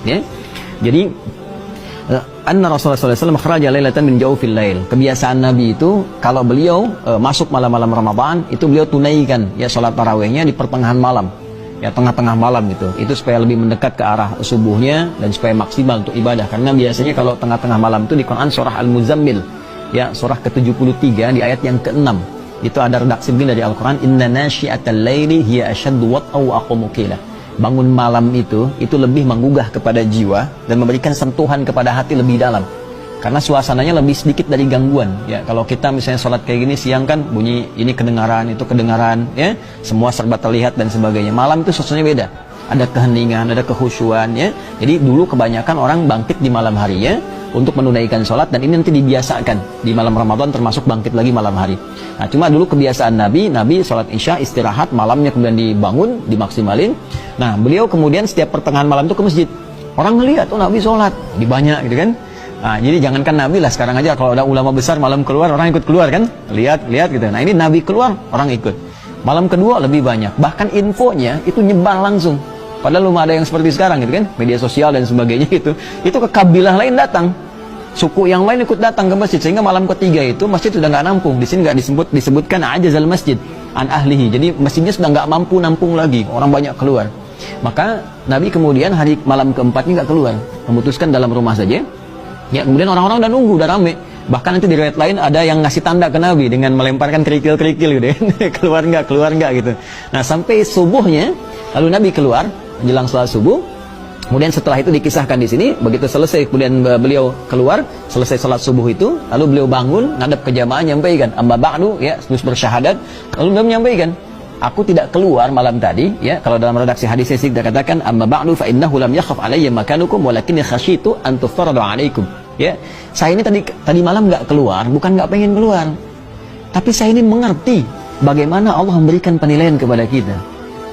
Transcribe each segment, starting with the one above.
Ya. Jadi anna Rasulullah SAW kharaja lailatan min jawfil lail. Kebiasaan Nabi itu kalau beliau masuk malam-malam Ramadan itu beliau tunaikan ya salat tarawihnya di pertengahan malam. Ya tengah-tengah malam gitu. Itu supaya lebih mendekat ke arah subuhnya dan supaya maksimal untuk ibadah. Karena biasanya kalau tengah-tengah malam itu di Quran surah Al-Muzammil ya surah ke-73 di ayat yang ke-6. Itu ada redaksi begini dari Al-Quran, inna nasyi'atal laili hiya asyaddu wat'aw wa aqwamu qila. Bangun malam itu lebih menggugah kepada jiwa dan memberikan sentuhan kepada hati lebih dalam. Karena suasananya lebih sedikit dari gangguan. Ya, kalau kita misalnya sholat kayak gini siang kan bunyi ini kedengaran, itu kedengaran, ya, semua serba terlihat dan sebagainya. Malam itu suasananya beda. Ada keheningan, ada kekhusyuan, ya. Jadi dulu kebanyakan orang bangkit di malam harinya untuk menunaikan sholat dan ini nanti dibiasakan di malam Ramadan termasuk bangkit lagi malam hari. Nah, cuma dulu kebiasaan Nabi sholat Isya istirahat, malamnya kemudian dibangun, dimaksimalin. Nah, beliau kemudian setiap pertengahan malam itu ke masjid. Orang ngelihat, oh Nabi sholat, di banyak gitu kan. Nah, jadi jangankan Nabi lah, sekarang aja kalau ada ulama besar malam keluar, orang ikut keluar kan, lihat gitu. Nah, ini Nabi keluar, orang ikut. Malam kedua lebih banyak, bahkan infonya itu nyebar langsung. Padahal belum ada yang seperti sekarang gitu kan, media sosial dan sebagainya itu ke kabilah lain datang, suku yang lain ikut datang ke masjid, sehingga malam ketiga itu masjid sudah nggak nampung. Di sini nggak disebutkan ajazal masjid an ahlihi, jadi masjidnya sudah nggak mampu nampung lagi, orang banyak keluar. Maka Nabi kemudian hari malam keempatnya nggak keluar, memutuskan dalam rumah saja. Ya, kemudian orang-orang udah nunggu, udah rame. Bahkan nanti di riwayat lain ada yang ngasih tanda ke Nabi dengan melemparkan kerikil-kerikil gitu ya. keluar nggak gitu. Nah, sampai subuhnya, lalu Nabi keluar menjelang salat subuh. Kemudian setelah itu dikisahkan di sini, begitu selesai kemudian beliau keluar, selesai salat subuh itu, lalu beliau bangun, ngadap ke jamaah menyampaikan, amma ba'du, ya, terus bersyahadat, lalu beliau menyampaikan, aku tidak keluar malam tadi, ya, kalau dalam redaksi hadisnya sih dikatakan amma ba'du fa innahu lam yakhaf alayya makanukum walakinni khasyitu an tufarradu alaikum. Ya, saya ini tadi malam nggak keluar, bukan nggak pengen keluar, tapi saya ini mengerti bagaimana Allah memberikan penilaian kepada kita.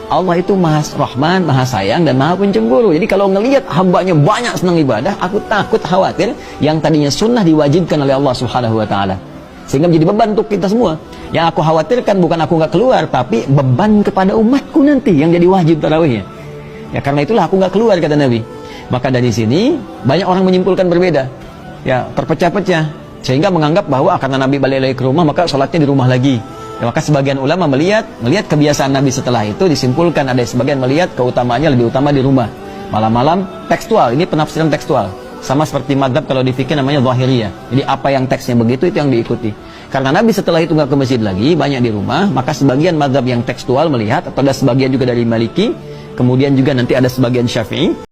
Allah itu Maha Rahman, Maha Sayang dan Maha Pencemburu. Jadi kalau ngelihat hambanya banyak senang ibadah, aku takut khawatir yang tadinya sunnah diwajibkan oleh Allah Subhanahu wa taala. Sehingga menjadi beban untuk kita semua. Yang aku khawatirkan bukan aku nggak keluar, tapi beban kepada umatku nanti yang jadi wajib tarawihnya. Ya, karena itulah aku nggak keluar, kata Nabi. Maka dari sini banyak orang menyimpulkan berbeda. Ya, terpecah-pecah. Sehingga menganggap bahwa karena Nabi balik lagi ke rumah, maka sholatnya di rumah lagi. Ya, maka sebagian ulama melihat kebiasaan Nabi setelah itu disimpulkan ada sebagian melihat keutamaannya lebih utama di rumah. Malam-malam tekstual, ini penafsiran tekstual. Sama seperti madhab kalau di fikih namanya zahiriyah. Jadi apa yang teksnya begitu itu yang diikuti. Karena Nabi setelah itu nggak ke masjid lagi, banyak di rumah, maka sebagian madhab yang tekstual melihat, atau ada sebagian juga dari Maliki, kemudian juga nanti ada sebagian Syafi'i.